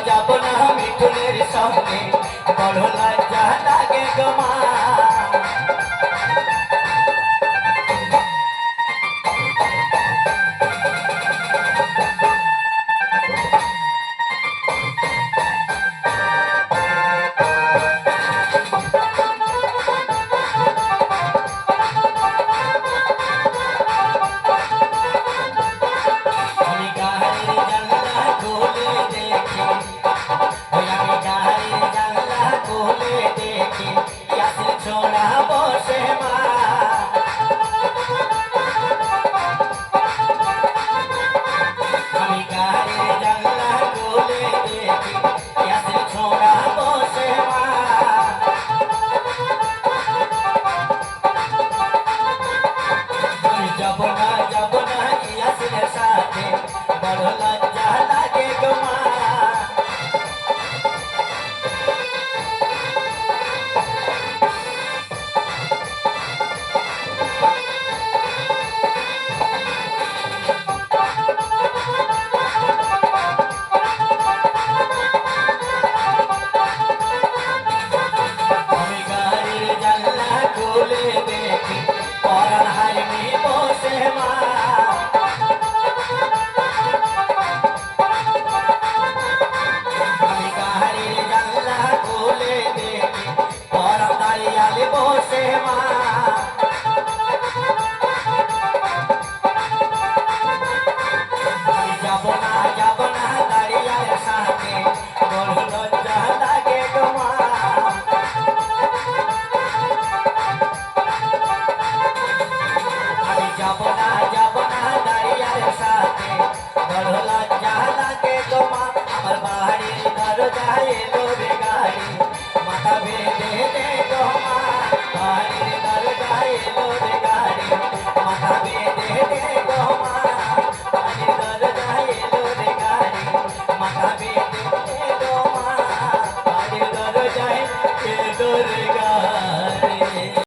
যাব না মিঠুনের সঙ্গে বড় লজ্জা লাগে গো মা। छोड़ा बसे আমি গায়ে জানলা খুলে দেখি ইয়াসিন ছোড়া বসে আমি যাব না ইয়াসিনের সাথে বড় লজ্জা লাগে গো মা। যাব না দাঁড়িয়ার সাথে বড় লজ্জা লাগে গো মা। আমি যাব না দাঁড়িয়ার সাথে বড় লজ্জা লাগে গো মা। আমার বাড়ির দরজায় এলো রে গাড়ি মাথা বেঁধে দে গো মা। বাড়ির দরজায় এলো রে